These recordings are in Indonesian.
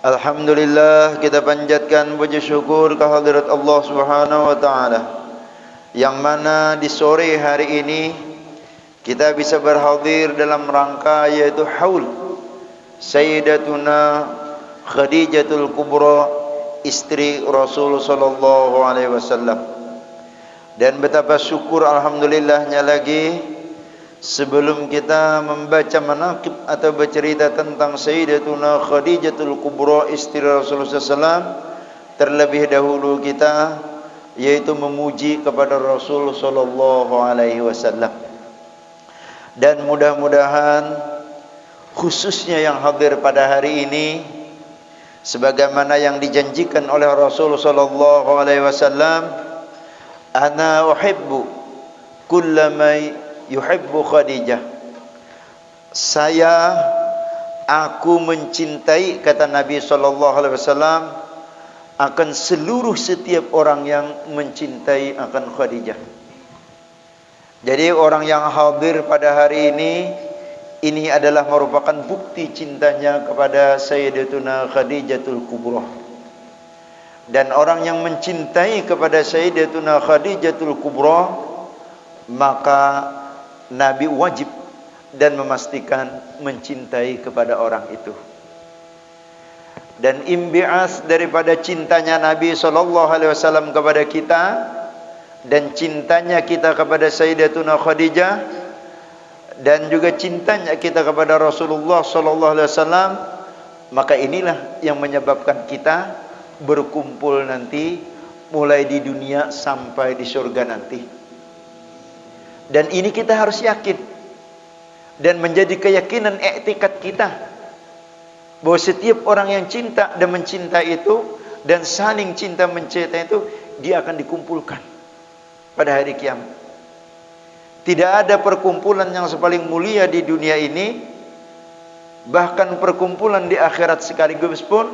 Alhamdulillah, kita panjatkan puji syukur kehadirat Allah Subhanahu wa taala yang mana di sore hari ini kita bisa berhadir dalam rangka yaitu haul Sayyidatuna Khadijatul Kubra, istri Rasul sallallahu alaihi wasallam. Dan betapa syukur alhamdulillahnya lagi, sebelum kita membaca manaqib atau bercerita tentang Sayyidatuna Khadijatul Kubra, istri Rasulullah SAW, terlebih dahulu kita yaitu memuji kepada Rasul sallallahu alaihi wasallam. Dan mudah-mudahan khususnya yang hadir pada hari ini, sebagaimana yang dijanjikan oleh Rasul sallallahu alaihi wasallam, ana uhibbu kullama yuhibbu Khadijah. Aku mencintai, kata Nabi sallallahu alaihi wasallam, akan seluruh setiap orang yang mencintai akan Khadijah. Jadi orang yang hadir pada hari ini adalah merupakan bukti cintanya kepada Sayyidatuna Khadijatul Kubra. Dan orang yang mencintai kepada Sayyidatuna Khadijatul Kubra, maka Nabi wajib dan memastikan mencintai kepada orang itu. Dan imbias daripada cintanya Nabi SAW kepada kita dan cintanya kita kepada Sayyidatuna Khadijah dan juga cintanya kita kepada Rasulullah SAW, maka inilah yang menyebabkan kita berkumpul nanti mulai di dunia sampai di surga nanti. Dan ini kita harus yakin dan menjadi keyakinan i'tikad kita bahwa setiap orang yang cinta dan mencintai itu dan saling cinta mencintai itu, dia akan dikumpulkan pada hari kiamat. Tidak ada perkumpulan yang sepaling mulia di dunia ini, bahkan perkumpulan di akhirat sekaligus pun,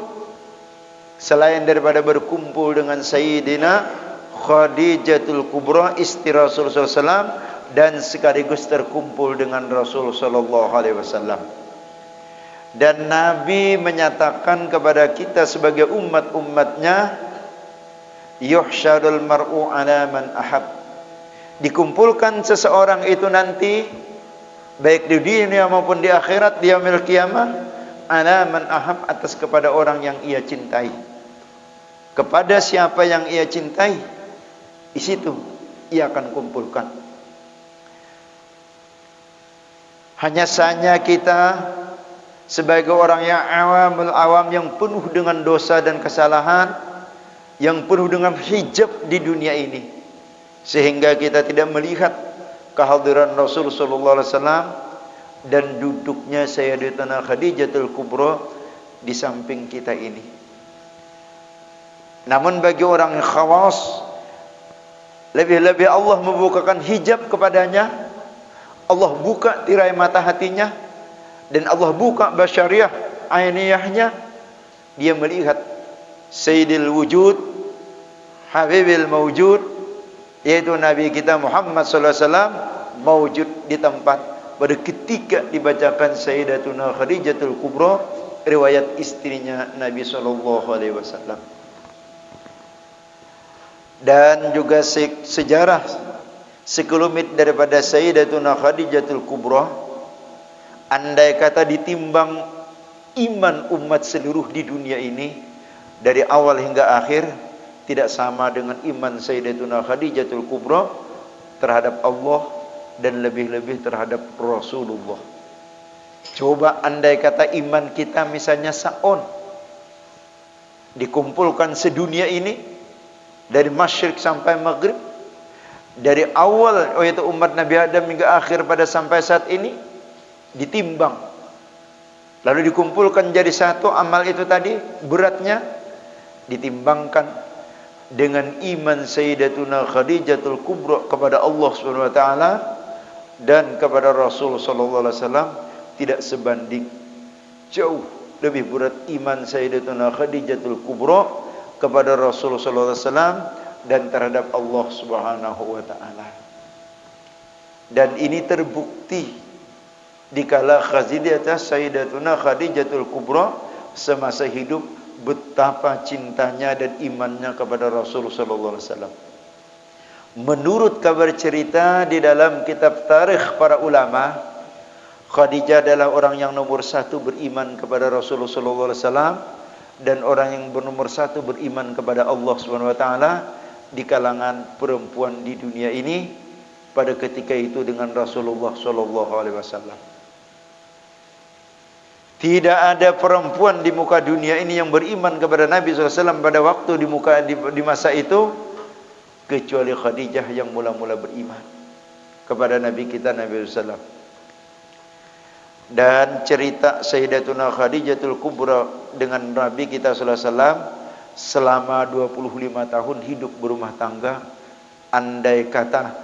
selain daripada berkumpul dengan Sayyidina Khadijatul Kubra, istri Rasulullah SAW, dan sekaligus terkumpul dengan Rasul sallallahu alaihi wasallam. Dan Nabi menyatakan kepada kita sebagai umat-umatnya, yuhsyarul mar'u ala man ahab. Dikumpulkan seseorang itu nanti baik di dunia maupun di akhirat, di yaumil qiyamah, ala man ahab, atas kepada orang yang ia cintai. Kepada siapa yang ia cintai, di situ ia akan kumpulkan. Hanya saja kita sebagai orang yang awam yang penuh dengan dosa dan kesalahan, yang penuh dengan hijab di dunia ini, sehingga kita tidak melihat kehadiran Rasul sallallahu alaihi wasallam dan duduknya Sayyidatuna Khadijatul Kubra di samping kita ini. Namun bagi orang yang khawas, lebih-lebih Allah membukakan hijab kepadanya, Allah buka tirai mata hatinya, dan Allah buka basyariah ainiyahnya. Dia melihat Sayyidil Wujud, Habibil Mawjud, yaitu Nabi kita Muhammad sallallahu alaihi wasallam, mawjud di tempat pada ketika dibacakan Sayyidatuna Khadijatul Kubra, riwayat istrinya Nabi sallallahu alaihi wasallam. Dan juga sejarah sekelumit daripada Sayyidatuna Khadijatul Kubra, andai kata ditimbang iman umat seluruh di dunia ini dari awal hingga akhir, tidak sama dengan iman Sayyidatuna Khadijatul Kubra terhadap Allah dan lebih-lebih terhadap Rasulullah. Coba andai kata iman kita misalnya saon, dikumpulkan sedunia ini dari masyrik sampai maghrib, dari awal yaitu umat Nabi Adam hingga akhir pada sampai saat ini, ditimbang lalu dikumpulkan jadi satu, amal itu tadi beratnya ditimbangkan dengan iman Sayyidatuna Khadijatul Kubra kepada Allah Subhanahu wa taala dan kepada Rasul sallallahu alaihi wasallam, tidak sebanding, jauh lebih berat iman Sayyidatuna Khadijatul Kubra kepada Rasul sallallahu alaihi wasallam dan terhadap Allah Subhanahu wa taala. Dan ini terbukti dikala Sayyidatuna Khadijatul Kubra semasa hidup betapa cintanya dan imannya kepada Rasulullah sallallahu alaihi wasallam. Menurut kabar cerita di dalam kitab tarikh para ulama, Khadijah adalah orang yang nomor satu beriman kepada Rasulullah sallallahu alaihi wasallam dan orang yang nomor satu beriman kepada Allah Subhanahu wa taala di kalangan perempuan di dunia ini pada ketika itu dengan Rasulullah sallallahu alaihi wasallam. Tidak ada perempuan di muka dunia ini yang beriman kepada Nabi SAW pada waktu di masa itu kecuali Khadijah yang mula-mula beriman kepada Nabi kita Nabi SAW. Dan cerita Sayyidatuna Khadijatul Kubra dengan Nabi kita SAW selama 25 tahun hidup berumah tangga, andai kata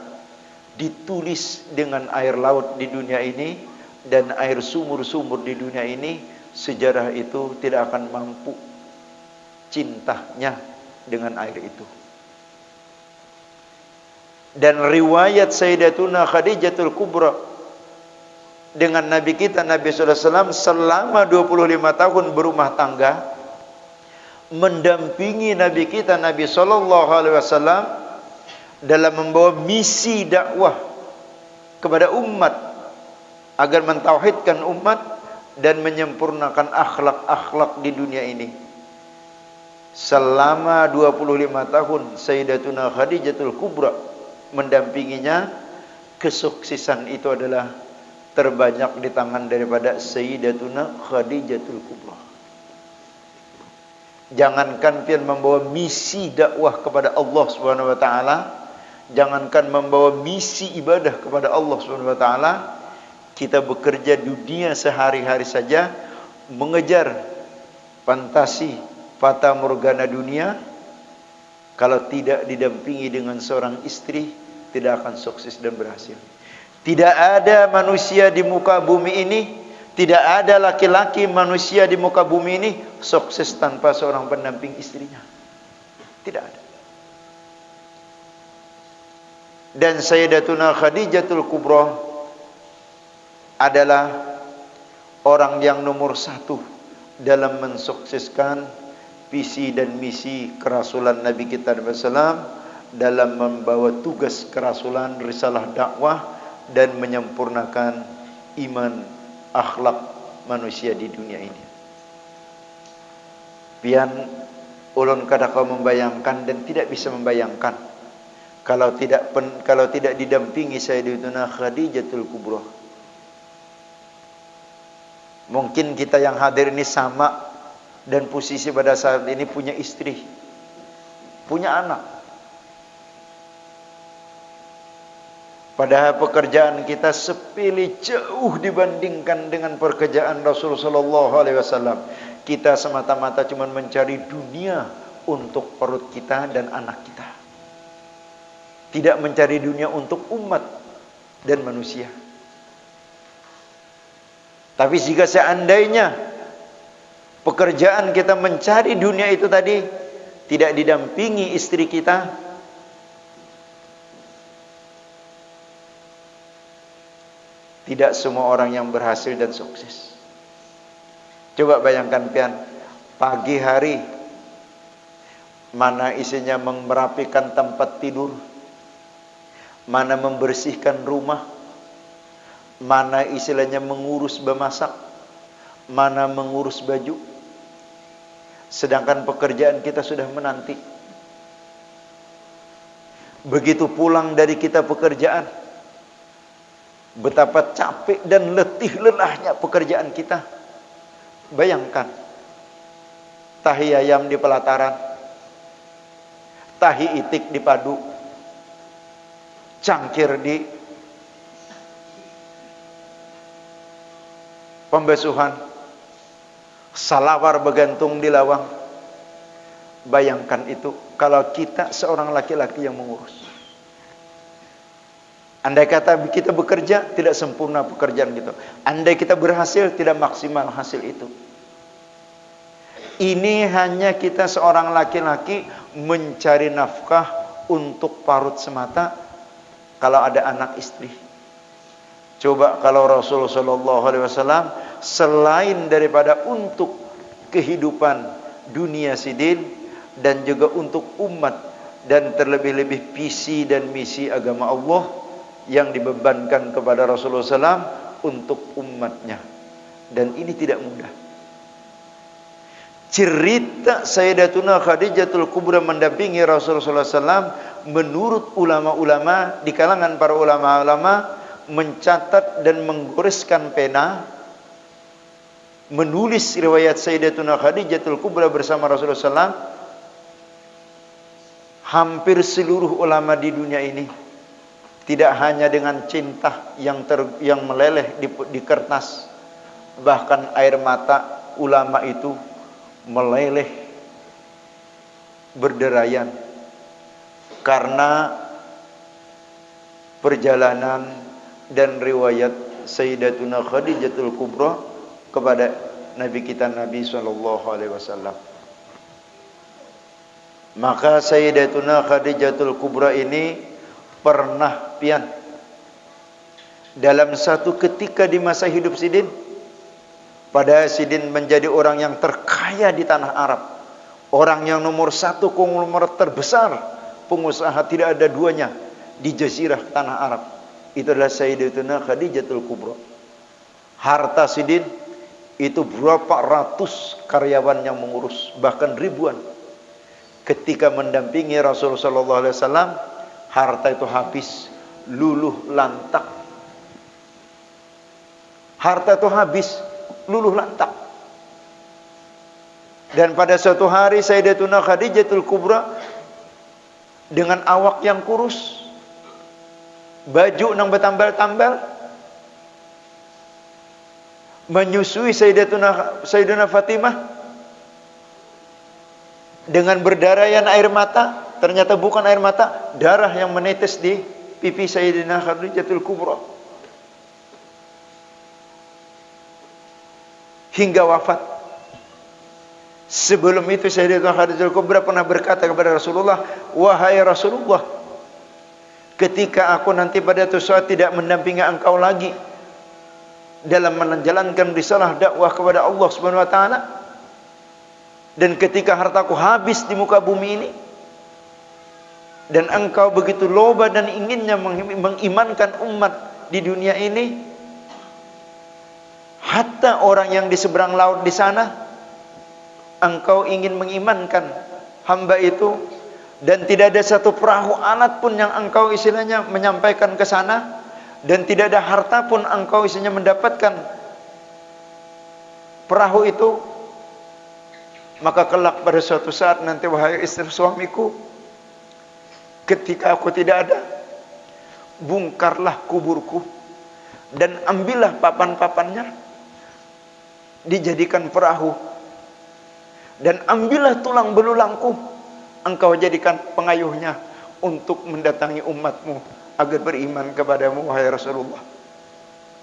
ditulis dengan air laut di dunia ini dan air sumur-sumur di dunia ini, sejarah itu tidak akan mampu cintanya dengan air itu. Dan riwayat Sayyidatuna Khadijatul Kubra dengan Nabi kita Nabi sallallahu alaihi wasallam selama 25 tahun berumah tangga, mendampingi Nabi kita Nabi sallallahu alaihi wasallam dalam membawa misi dakwah kepada umat agar mentauhidkan umat dan menyempurnakan akhlak-akhlak di dunia ini. Selama 25 tahun Sayyidatuna Khadijatul Kubra mendampinginya, kesuksesan itu adalah terbanyak di tangan daripada Sayyidatuna Khadijatul Kubra. Jangankan pian membawa misi dakwah kepada Allah Subhanahu wa taala, jangankan membawa misi ibadah kepada Allah Subhanahu wa taala, kita bekerja di dunia sehari-hari saja mengejar fantasi fata morgana dunia, kalau tidak didampingi dengan seorang istri tidak akan sukses dan berhasil. Tidak ada manusia di muka bumi ini, tidak ada laki-laki manusia di muka bumi ini sukses tanpa seorang pendamping istrinya. Tidak ada. Dan Sayyidatuna Khadijatul Kubra adalah orang yang nomor satu dalam mensukseskan visi dan misi kerasulan Nabi kita SAW dalam membawa tugas kerasulan risalah dakwah dan menyempurnakan iman akhlak manusia di dunia ini. Pian ulun kada kau membayangkan dan tidak bisa membayangkan kalau tidak didampingi Sayyidatuna Khadijatul Kubra. Mungkin kita yang hadir ini sama dan posisi pada saat ini punya istri, punya anak. Padahal pekerjaan kita sepele jauh dibandingkan dengan pekerjaan Rasulullah sallallahu alaihi wasallam. Kita semata-mata cuma mencari dunia untuk perut kita dan anak kita. Tidak mencari dunia untuk umat dan manusia. Tapi jika seandainya pekerjaan kita mencari dunia itu tadi tidak didampingi istri kita, tidak semua orang yang berhasil dan sukses. Coba bayangkan pian, pagi hari mana isinya merapikan tempat tidur, mana membersihkan rumah, mana istilahnya mengurus bemasak, mana mengurus baju. Sedangkan pekerjaan kita sudah menanti. Begitu pulang dari kita pekerjaan, betapa capek dan letih lelahnya pekerjaan kita. Bayangkan, tahi ayam di pelataran, tahi itik di padu, cangkir di pembesuhan, salawar bergantung di lawang. Bayangkan itu kalau kita seorang laki-laki yang mengurus. Andai kata kita bekerja tidak sempurna pekerjaan gitu. Andai kita berhasil tidak maksimal hasil itu. Ini hanya kita seorang laki-laki mencari nafkah untuk parut semata kalau ada anak istri. Coba kalau Rasulullah SAW selain daripada untuk kehidupan dunia sidin dan juga untuk umat, dan terlebih-lebih visi dan misi agama Allah yang dibebankan kepada Rasulullah SAW untuk umatnya. Dan ini tidak mudah. Cerita Sayyidatuna Khadijatul Kubra mendampingi Rasulullah SAW menurut ulama-ulama di kalangan para ulama-ulama mencatat dan menggoreskan pena, menulis riwayat Sayyidatuna Khadijatul Kubra bersama Rasulullah SAW. Hampir seluruh ulama di dunia ini, tidak hanya dengan cinta yang meleleh di kertas, bahkan air mata ulama itu meleleh berderayan karena perjalanan dan riwayat Sayyidatuna Khadijatul Kubra kepada Nabi kita Nabi SAW. Maka Sayyidatuna Khadijatul Kubra ini pernah pian dalam satu ketika di masa hidup Sidin, pada Sidin menjadi orang yang terkaya di tanah Arab, orang yang nomor satu, konglomerat terbesar pengusaha tidak ada duanya di jazirah tanah Arab. Itu adalah Sayyidatuna Khadijatul Kubra. Harta Sidin itu berapa ratus karyawan yang mengurus, bahkan ribuan. Ketika mendampingi Rasulullah SAW, harta itu habis, luluh lantak. Harta itu habis, luluh lantak. Dan pada suatu hari Sayyidatuna Khadijatul Kubra dengan awak yang kurus, baju nang bertambal-tambal, menyusui Sayyidatuna Fatimah dengan berdarayan air mata. Ternyata bukan air mata, darah yang menetes di pipi Sayyidatuna Khadijatul Kubra hingga wafat. Sebelum itu Sayyidatuna Khadijatul Kubra pernah berkata kepada Rasulullah, "Wahai Rasulullah, ketika aku nanti pada suatu saat tidak mendampingi engkau lagi dalam menjalankan risalah dakwah kepada Allah Subhanahu wa taala, dan ketika hartaku habis di muka bumi ini, dan engkau begitu loba dan inginnya mengimankan umat di dunia ini, hatta orang yang di seberang laut di sana, engkau ingin mengimankan hamba itu, dan tidak ada satu perahu alat pun yang engkau istilahnya menyampaikan ke sana, dan tidak ada harta pun engkau istilahnya mendapatkan perahu itu, maka kelak pada suatu saat nanti, wahai istri suamiku, ketika aku tidak ada, bongkarlah kuburku dan ambillah papan-papannya, dijadikan perahu, dan ambillah tulang belulangku, engkau jadikan pengayuhnya untuk mendatangi umatmu agar beriman kepadamu, wahai Rasulullah.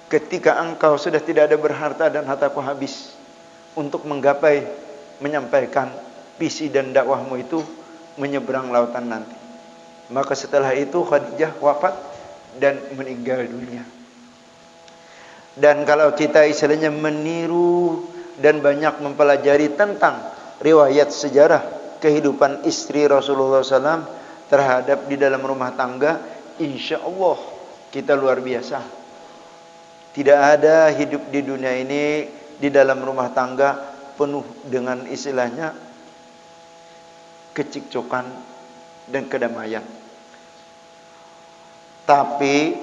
Ketika engkau sudah tidak ada berharta dan hartaku habis untuk menggapai menyampaikan visi dan dakwahmu itu menyeberang lautan nanti. Maka setelah itu Khadijah wafat dan meninggal dunia. Dan kalau kita istilahnya meniru dan banyak mempelajari tentang riwayat sejarah kehidupan istri Rasulullah SAW terhadap di dalam rumah tangga, insya Allah kita luar biasa. Tidak ada hidup di dunia ini di dalam rumah tangga penuh dengan istilahnya kecikcokan dan kedamaian. Tapi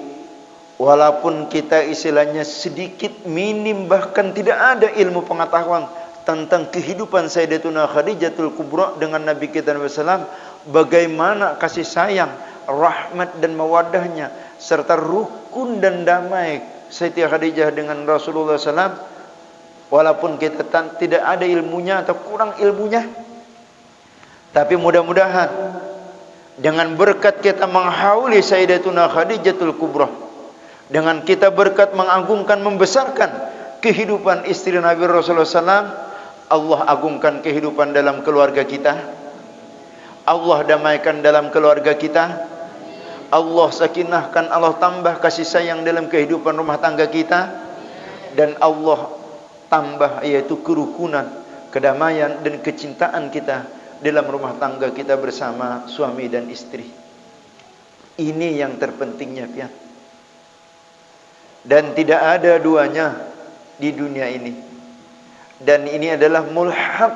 walaupun kita istilahnya sedikit minim, bahkan tidak ada ilmu pengetahuan tentang kehidupan Sayyidatuna Khadijatul Kubra dengan Nabi kita Nabi SAW, bagaimana kasih sayang, rahmat dan mawaddahnya serta rukun dan damai Sayyidatuna Khadijah dengan Rasulullah SAW, walaupun kita tidak ada ilmunya atau kurang ilmunya, tapi mudah-mudahan dengan berkat kita menghauli Sayyidatuna Khadijatul Kubra, dengan kita berkat mengagungkan, membesarkan kehidupan istri Nabi Rasulullah SAW, Allah agungkan kehidupan dalam keluarga kita, Allah damaikan dalam keluarga kita, Allah sakinahkan, Allah tambah kasih sayang dalam kehidupan rumah tangga kita, dan Allah tambah yaitu kerukunan kedamaian dan kecintaan kita dalam rumah tangga kita bersama suami dan istri. Ini yang terpentingnya, pian. Dan tidak ada duanya di dunia ini. Dan ini adalah mulhaq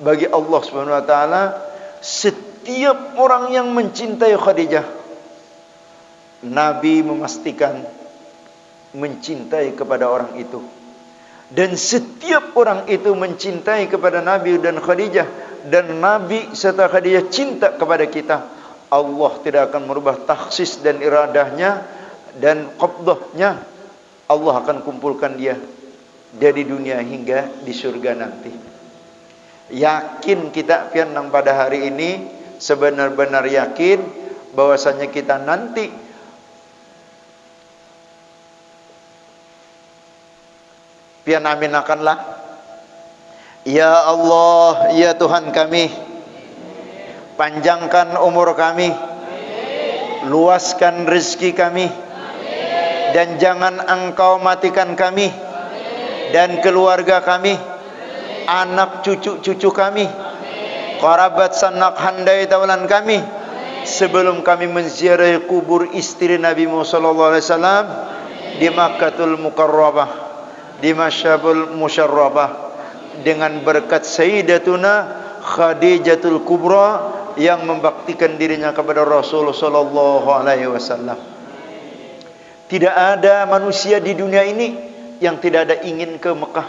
bagi Allah Subhanahu wa taala. Setiap orang yang mencintai Khadijah, Nabi memastikan mencintai kepada orang itu. Dan setiap orang itu mencintai kepada Nabi dan Khadijah, dan Nabi serta Khadijah cinta kepada kita, Allah tidak akan merubah takhsis dan iradahnya dan qabdahnya. Allah akan kumpulkan dia dari dunia hingga di surga nanti. Yakin kita pian nang pada hari ini, sebenar-benar yakin bahwasanya kita nanti pian aminakanlah. Ya Allah, ya Tuhan kami, panjangkan umur kami, luaskan rezeki kami, dan jangan Engkau matikan kami dan keluarga kami, anak cucu-cucu kami, kerabat sanak handai taulan kami, sebelum kami menziarahi kubur istri Nabi Muhammad sallallahu alaihi wasallam di Makkahul Mukarramah, di Masyabul Musyarrabah, dengan berkat Sayyidatuna Khadijatul Kubra yang membaktikan dirinya kepada Rasul sallallahu alaihi wasallam. Tidak ada manusia di dunia ini yang tidak ada ingin ke Mekah.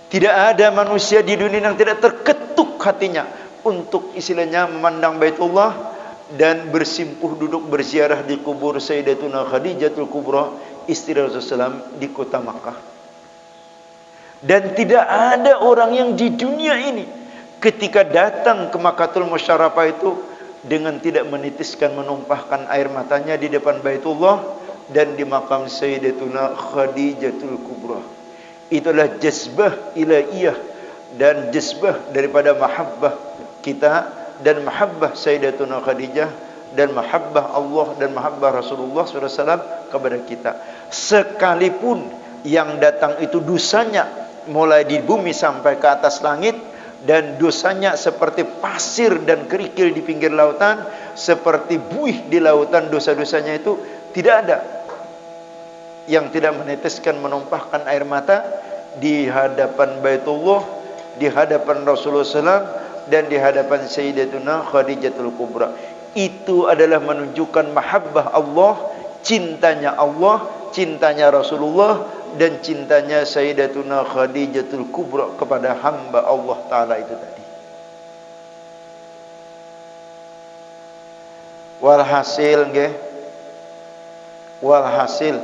Tidak ada manusia di dunia yang tidak terketuk hatinya untuk istilahnya memandang Baitullah dan bersimpuh duduk berziarah di kubur Sayyidatuna Khadijatul Kubra, istri Rasulullah SAW di kota Makkah. Dan tidak ada orang yang di dunia ini ketika datang ke Makkatul Musyarrafah itu dengan tidak menitiskan, menumpahkan air matanya di depan Baitullah dan di makam Sayyidatuna Khadijatul Kubra. Itulah jazbah ilaiyah dan jazbah daripada mahabbah kita dan mahabbah Sayyidatuna Khadijah dan mahabbah Allah dan mahabbah Rasulullah SAW kepada kita. Sekalipun yang datang itu dosanya mulai di bumi sampai ke atas langit, dan dosanya seperti pasir dan kerikil di pinggir lautan, seperti buih di lautan, dosa-dosanya itu tidak ada yang tidak meneteskan, menumpahkan air mata di hadapan Baitullah, di hadapan Rasulullah SAW, dan di hadapan Sayyidatuna Khadijatul Kubra. Itu adalah menunjukkan mahabbah Allah, cintanya Allah, cintanya Rasulullah, dan cintanya Sayyidatuna Khadijatul Kubra kepada hamba Allah Ta'ala itu tadi. Walhasil nggih, walhasil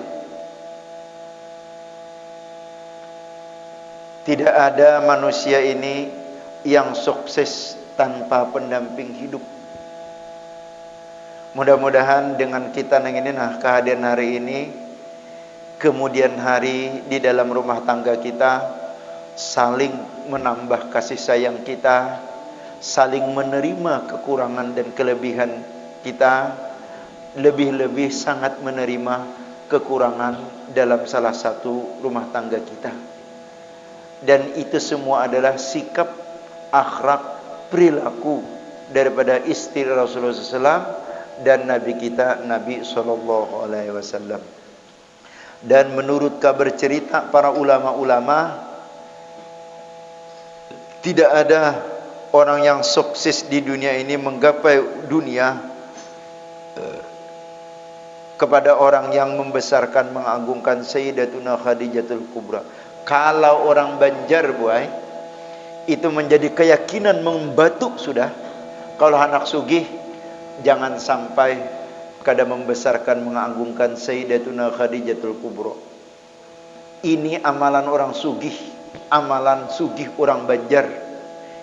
tidak ada manusia ini yang sukses tanpa pendamping hidup. Mudah-mudahan dengan kita nang ini kehadiran hari ini, kemudian hari di dalam rumah tangga kita saling menambah kasih sayang kita, saling menerima kekurangan dan kelebihan kita, lebih-lebih sangat menerima kekurangan dalam salah satu rumah tangga kita. Dan itu semua adalah sikap, akhlak, perilaku daripada istri Rasulullah SAW dan Nabi kita, Nabi SAW. Dan menurut kabar cerita para ulama-ulama, tidak ada orang yang sukses di dunia ini menggapai dunia kepada orang yang membesarkan, mengagungkan Sayyidatuna Khadijatul Kubra. Kalau orang Banjar buai itu menjadi keyakinan membatuk sudah, kalau anak sugih jangan sampai kada membesarkan, mengagungkan Sayyidatuna Khadijatul Kubra. Ini amalan orang sugih, amalan sugih orang Banjar.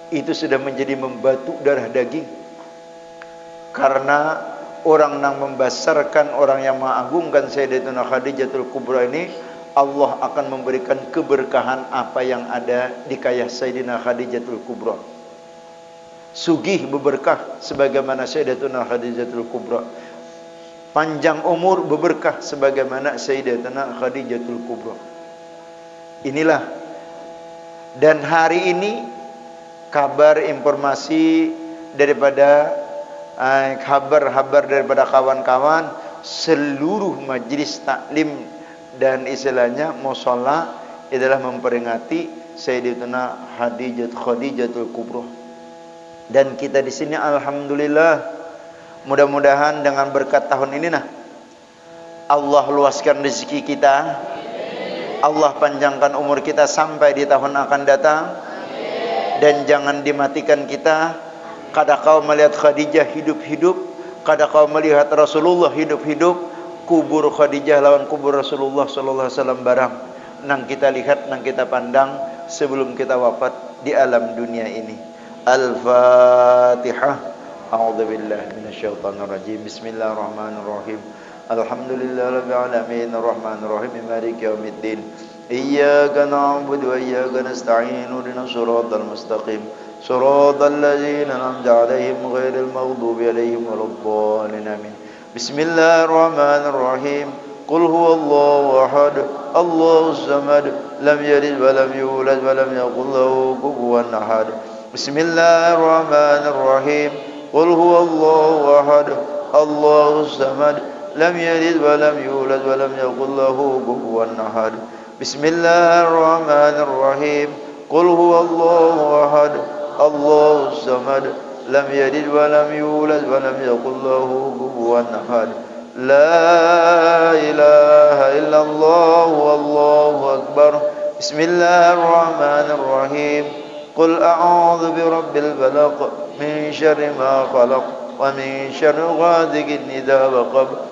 Itu sudah menjadi membatuk darah daging. Karena orang yang membesarkan, orang yang mengagungkan Sayyidatuna Khadijatul Kubra ini, Allah akan memberikan keberkahan apa yang ada di kayah Sayyidina Khadijatul Kubra. Sugih berberkah sebagaimana Sayyidatuna Khadijatul Kubra. Panjang umur berberkah sebagaimana Sayyidatuna Khadijatul Kubra. Inilah. Dan hari ini kabar informasi daripada kabar-kabar daripada kawan-kawan seluruh majlis taklim dan istilahnya mushola adalah memperingati Sayyidatuna Khadijatul Kubra. Dan kita di sini alhamdulillah, mudah-mudahan dengan berkat tahun ini Allah luaskan rezeki kita, Allah panjangkan umur kita sampai di tahun akan datang, dan jangan dimatikan kita. Kada kau melihat Khadijah hidup-hidup, kada kau melihat Rasulullah hidup-hidup, kubur Khadijah lawan kubur Rasulullah sallallahu alaihi wasallam barang nang kita lihat, nang kita pandang sebelum kita wafat di alam dunia ini. Al-Fatihah. A'udzubillahi minasyaitonir rajim. Bismillahirrahmanirrahim. Alhamdulillahirabbil alamin arrahmanir rahim maliki yaumiddin. Iyyaka na'budu wa iyyaka nasta'in ihdinas siratal mustaqim siratal ladzina an'amta 'alaihim ghairil maghdubi 'alaihim waladdallin amin. Bismillahirrahmanirrahim. Qul huwallahu ahad, Allahus samad, lam yalid wa lam yulad wa lam yakul lahu kufuwan ahad. Bismillahirrahmanirrahim. Qul huwallahu ahad, Allahus samad, lam yalid wa lam yulad wa lam yakul lahu kufuwan ahad. Bismillahirrahmanirrahim. Qul huwallahu ahad, Allahus samad, lam yalid wa lam yulad wa lam yakul lahu kufuwan ahad. La ilaha illallah wallahu akbar. Bismillahirrahmanirrahim. Qul a'udzu birabbil falaq min syarri ma khalaq wa min syarri ghasiqin idza waqab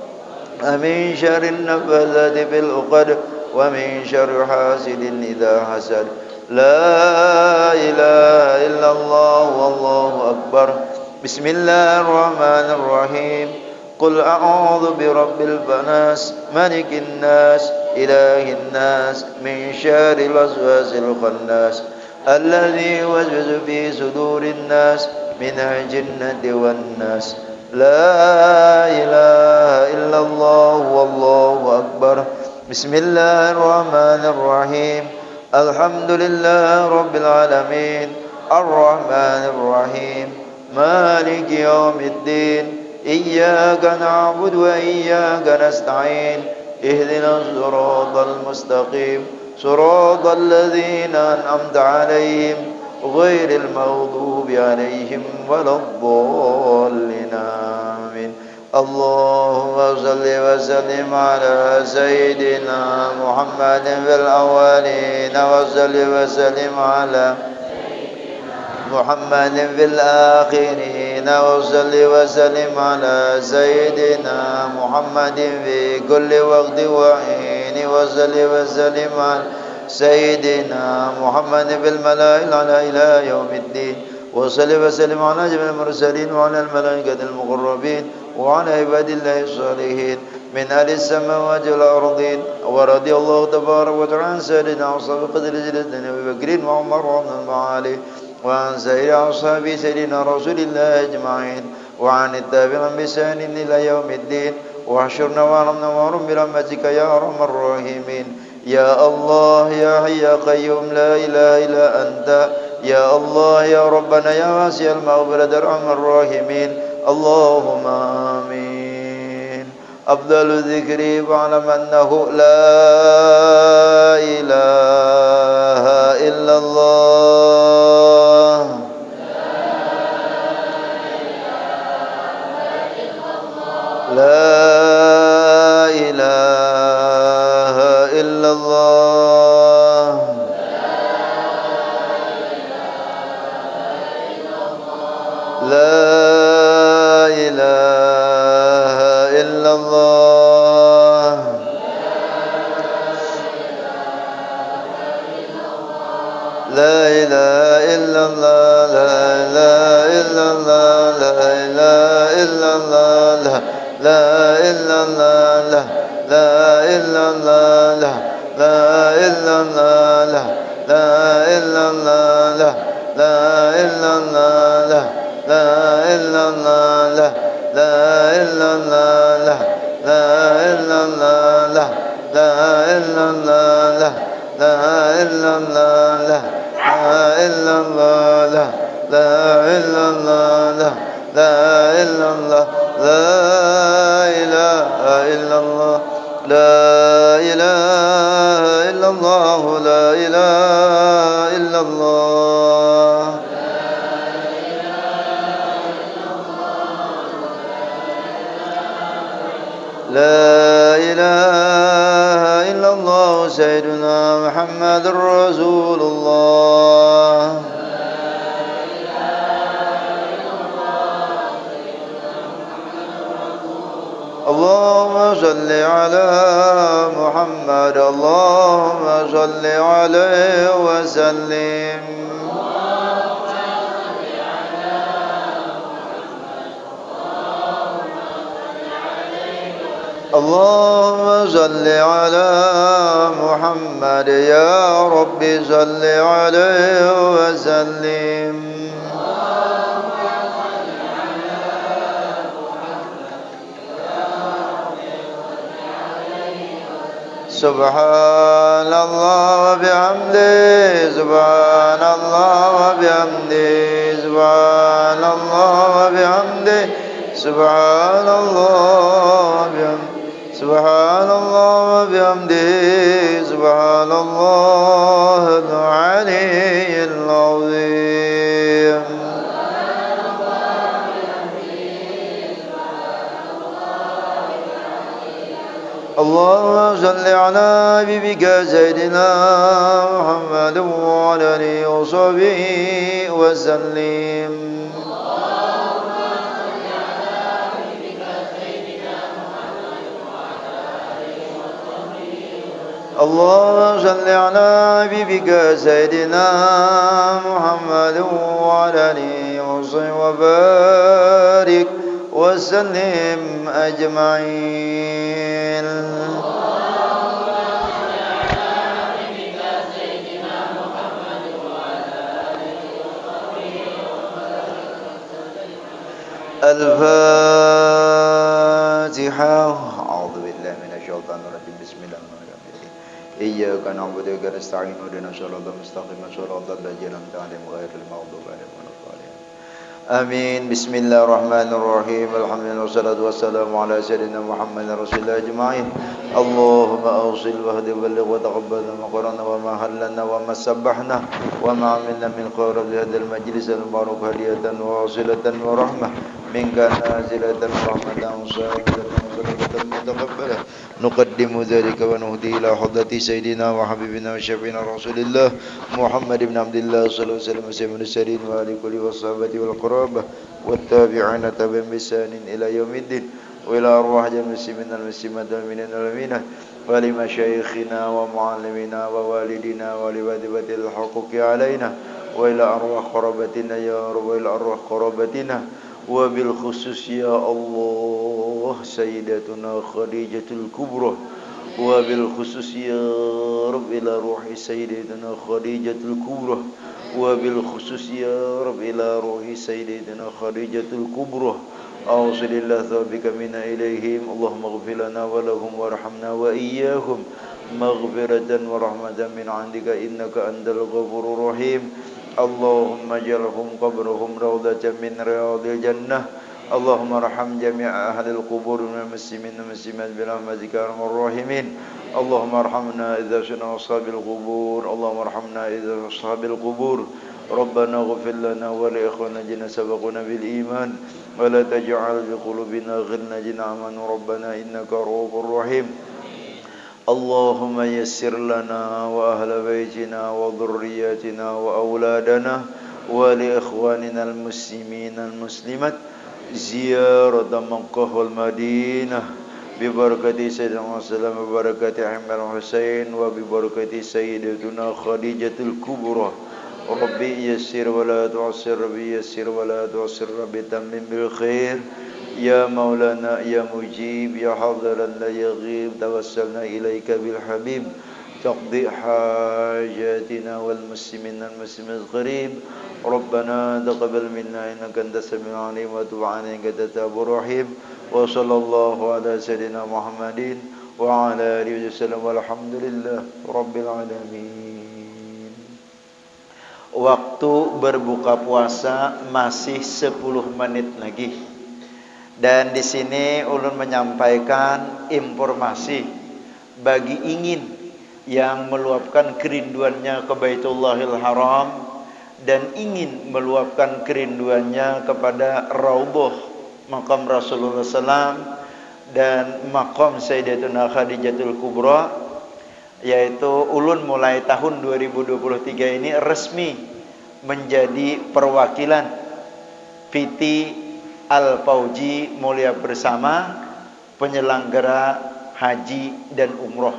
wa min syarri an-naffathati fil 'uqad wa min syarri hasidin idza hasad. La ilaha illallah wallahu akbar. Bismillahirrahmanirrahim. Qul a'udzu birabbil fanas malikin nas ilahin nas min syarril waswasil khannas alladzi yuwaswisu fi sudurin nas minal jinnati wan nas. La ilaha illallah wallahu akbar. Bismillahirrahmanirrahim. Alhamdulillahi rabbil alamin arrahmanir rahim maliki yaumiddin. إياك نعبد وإياك نستعين اهدنا الصراط المستقيم صراط الذين أنعمت عليهم غير المغضوب عليهم ولا الضالين آمين. اللهم صل وسلم على سيدنا محمد في الأولين وصل وسلم على محمد في الآخرين وصل وسلم على سيدنا محمد في كل وقت وحين وصل وسلم على سيدنا محمد في الملائكة الأعلى إلى يوم الدين وصل وسلم على جميع المرسلين وعلى الملائكة المقربين وعلى عباد الله الصالحين من أهل السماوات والأرضين. ورضي الله تبارك وتعالى عن سيدنا أصحاب قدر جلدنا أبي بكر وعمر وعثمان وعلي وعن سائر أصحاب سيدنا رسول الله أجمعين وعن التابعين بإحسان إلى يوم الدين. واحشرنا وارحمنا وارحم برحمتك يا أرحم الراحمين. يا الله يا حي يا قيوم لا إله إلا أنت. يا الله يا ربنا يا واسع المغفرة أرحم الراحمين. اللهم آمين. أفضل الذكر فاعلم أنه لا إله إلا الله. لا إله إلا الله. لا إله إلا الله. لا إله إلا الله. لا إله إلا الله. لا إله إلا الله. لا إله إلا الله. لا إله إلا الله. لا إله إلا الله. لا إله إلا الله. لا إله إلا الله. لا إله إلا الله. لا إله إلا الله. لا إله إلا الله. لا إله إلا الله. لا إله إلا الله. لا إله إلا الله. لا إلا الله لا إلا الله لا إله إلا الله لا إله إلا الله لا إله إلا الله لا إله إلا الله سيدنا محمد رسول الله اللهم صل على محمد اللهم صل عليه وسلم اللهم صل على محمد يا رب صل عليه وسلم سبحان الله وبحمده سبحان الله وبحمده سبحان الله وبحمده سبحان الله وبحمده سبحان الله وبحمده سبحان الله العلي العظيم اللهم صل على حبيبك سيدنا محمد وعلى آله وصحبه وسلم اللهم صل على حبيبك سيدنا محمد وعلى آله وصحبه وبارك وسلم أجمعين الفاتحة أعوذ بالله من الشيطان الرجيم بسم الله الرحمن الرحيم إياك نعبد وإياك نستعين اهدنا الصراط المستقيم صراط الذين أنعمت عليهم غير المغضوب عليهم ولا الضالين آمين بسم الله الرحمن الرحيم الحمد لله والصلاة والسلام على سيدنا محمد رسول الله أجمعين اللهم أوصل واهد وبلغ وتقبل ما قرأنا وما هلنا وما سبحنا وما عملنا من خير في هذا المجلس المبارك هدية وواصلة ورحمة منك نازلة رحمة صادقة وصدقة متقبلة نقدم ذلك ونهدي إلى حضرة سيدنا وحبيبنا وشفينا رسول الله محمد بن عبد الله صلى الله عليه وسلم سيد المرسلين وآل كل والصحابة والقرابة والتابعين تبعهم بإحسان إلى يوم الدين وإلى أرواح جميع المسلمين والمسلمات والمؤمنين والمؤمنات ولمشايخنا ومعلمنا ووالدنا ولوالدة الحقوق علينا وإلى أرواح قرابتنا يا رب وإلى أرواح قرابتنا وبالخصوص يا الله سيدتنا خديجة الكبرى وبالخصوص يا رب إلى روح سيدتنا خديجة الكبرى وبالخصوص يا رب إلى روح سيدتنا خديجة الكبرى أوصل الله ثوابك منا إليهم اللهم اغفر لنا ولهم وارحمنا وإياهم مغفرة ورحمة من عندك إنك أنت الغفور الرحيم اللهم اجعلهم قبرهم روضة من رياض الجنة اللهم ارحم جميع أهل القبور من المسلمين والمسلمات برحمتك يا أرحم الراحمين اللهم ارحمنا إذا شئنا أصحاب القبور اللهم ارحمنا إذا أصحاب القبور ربنا اغفر لنا ولإخواننا الذين سبقونا بالإيمان ولا تجعل في قلوبنا غلا آمنوا ربنا إنك رؤوف رحيم اللهم يسر لنا وأهل بيتنا وذرياتنا وأولادنا ولإخواننا المسلمين المسلمات زيارة مكة والمدينة ببركة سيدنا وسلم وبركة عمر الحسين وببركة سيدتنا خديجة الكبرى ربي يسر ولا تعسر ربي يسر ولا تعسر ربي تمم بالخير يا مولانا يا مجيب يا حاضرا لا يغيب توسلنا إليك بالحبيب تقضي حاجاتنا والمسلمين المسلمين القريب ربنا تقبل منا إنك أنت السميع العليم وتب علينا إنك أنت التواب الرحيم وصلى الله على سيدنا محمد وعلى آله وسلم والحمد لله رب العالمين Waktu berbuka puasa masih 10 menit lagi. Dan di sini ulun menyampaikan informasi bagi ingin yang meluapkan kerinduannya ke Baitullahil Haram dan ingin meluapkan kerinduannya kepada Raudhah makam Rasulullah SAW dan makam Sayyidatuna Khadijatul Kubra, yaitu ulun mulai tahun 2023 ini resmi menjadi perwakilan PT Al-Fauji Mulia Bersama penyelenggara haji dan umroh.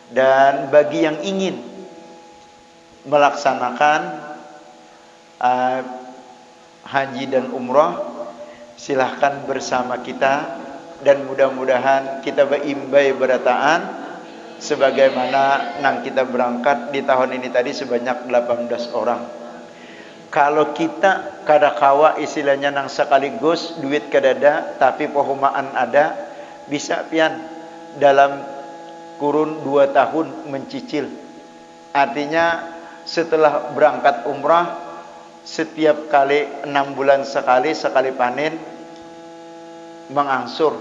Dan bagi yang ingin melaksanakan haji dan umroh, silahkan bersama kita dan mudah-mudahan kita berimbai berataan sebagaimana nang kita berangkat di tahun ini tadi sebanyak 18 orang. Kalau kita kada kawa istilahnya nang sekaligus duit kadada tapi pohumaan ada, bisa pian dalam kurun 2 tahun mencicil. Artinya setelah berangkat umrah setiap kali 6 bulan sekali panen mengangsur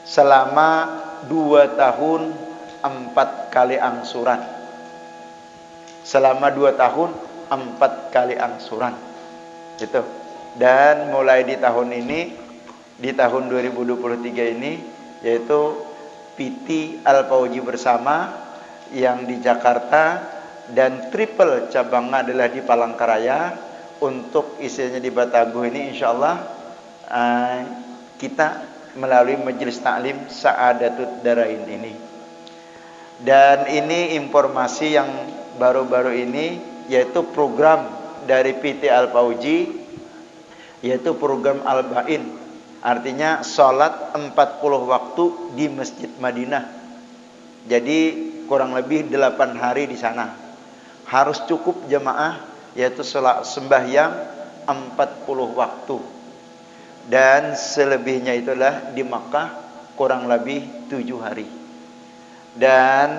selama 2 tahun 4 kali angsuran. Selama 2 tahun 4 kali angsuran. Gitu. Dan mulai di tahun ini, di tahun 2023 ini, yaitu PT Al-Fauji Bersama yang di Jakarta dan triple cabangnya adalah di Palangkaraya. Untuk isinya di Bataguh ini insyaallah kita melalui majelis taklim Sa'adatud Darain ini. Dan ini informasi yang baru-baru ini, yaitu program dari PT Al-Fauji, yaitu program Al-Bain. Artinya salat 40 waktu di Masjid Madinah. Jadi kurang lebih 8 hari di sana. Harus cukup jemaah, yaitu sembahyang 40 waktu. Dan selebihnya itulah di Makkah kurang lebih 7 hari. Dan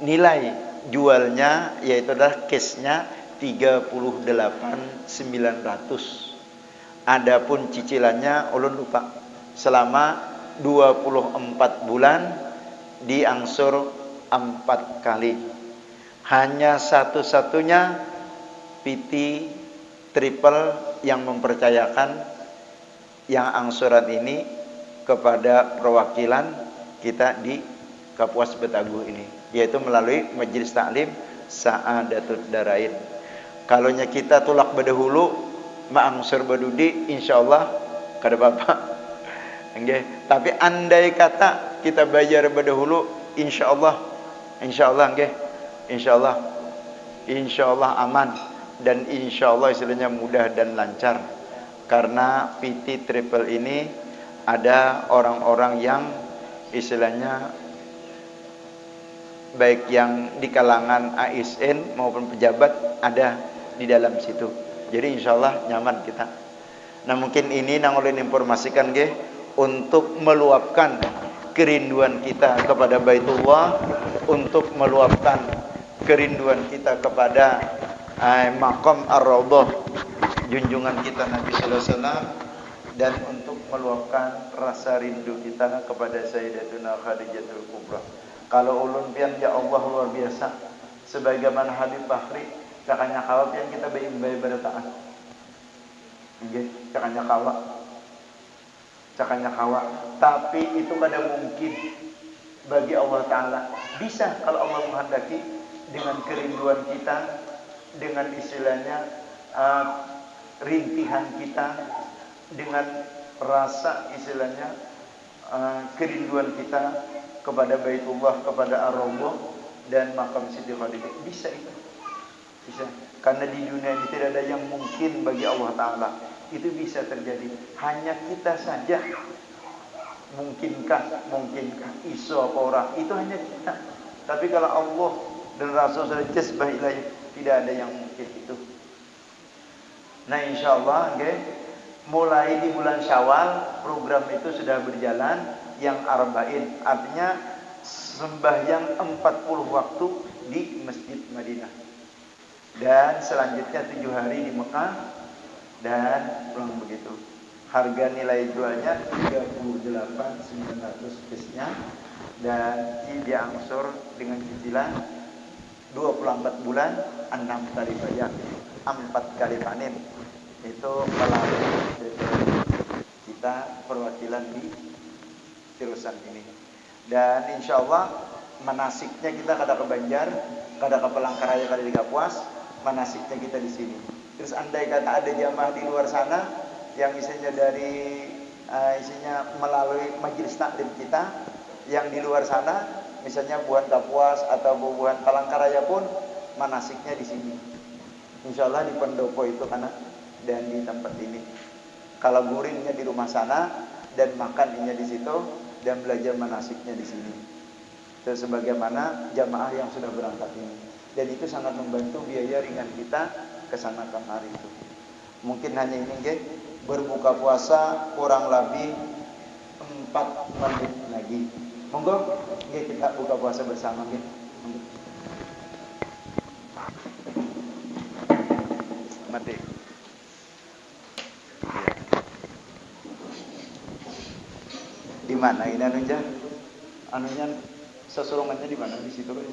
nilai jualnya yaitu adalah cashnya 38.900. Adapun cicilannya ulun lupa. Selama 24 bulan diangsur 4 kali. Hanya satu-satunya PT Triple yang mempercayakan yang angsuran ini kepada perwakilan kita di Kapuas Bataguh ini, yaitu melalui majelis taklim Sa'adatud Darain. Kalaunya kita tulak bedahulu maangsur badudi, insyaallah kada apa-apa. Nggih, tapi andai kata kita bayar bedahulu, insyaallah nggih, insyaallah aman dan insyaallah istilahnya mudah dan lancar. Karena PT Triple ini ada orang-orang yang istilahnya baik yang di kalangan ASN maupun pejabat ada di dalam situ. Jadi insyaallah nyaman kita. Nah mungkin ini nang ulun informasikan nggih untuk meluapkan kerinduan kita kepada Baitullah, untuk meluapkan kerinduan kita kepada Maqam Ar-Raudhah junjungan kita Nabi sallallahu alaihi wasallam, dan untuk meluapkan rasa rindu kita kepada Sayyidatuna Khadijatul Kubra. Kalau ulun pian ya Allah luar biasa, sebagaimana Habib Fakhri cakanya kawa pian kita beimbai berataan. Nggih, cakanya kawa. Tapi itu kada mungkin bagi Allah Taala. Bisa kalau Allah menghendaki, dengan kerinduan kita, dengan istilahnya rintihan kita, dengan rasa istilahnya kerinduan kita kepada Baitullah, kepada Ar-Raudhah dan makam Siti Khadijah. Bisa itu. Bisa. Karena di dunia ini tidak ada yang mungkin bagi Allah Ta'ala. Itu bisa terjadi. Hanya kita saja. Mungkinkah? Iso apa orang? Itu hanya kita. Tapi kalau Allah dan Rasul sudah jazbah ilahi, tidak ada yang mungkin itu. Nah insyaallah mulai di bulan Syawal program itu sudah berjalan yang arba'in, artinya sembahyang 40 waktu di Masjid Madinah. Dan selanjutnya 7 hari di Mekah dan pulang begitu. Harga nilai jualnya 38.900 pesnya dan diangsur dengan cicilan 24 bulan 6 kali bayar 4 kali panen. Itu melalui kita perwakilan di Tirusan ini. Dan insya Allah manasiknya kita kada ke Banjar, kada ke Palangkaraya, kada di Kapuas, manasiknya kita di sini. Terus andai kata ada jamaah di luar sana yang isinya dari isinya melalui majelis taklim kita yang di luar sana, misalnya buan Kapuas atau buan Palangkaraya pun manasiknya di sini. Insya Allah di pendopo itu karena dan di tempat ini. Kalau guringnya di rumah sana dan makannya di situ dan belajar manasiknya di sini. Itu sebagaimana jamaah yang sudah berangkat ini. Dan itu sangat membantu biaya ringan kita ke sana kemari itu. Mungkin hanya ini nggih, berbuka puasa kurang lebih 4 menit lagi. Monggo nggih kita buka puasa bersama nggih. Mati. Di mana ini anunya? Anunya sesurungannya di mana? Di situ kan.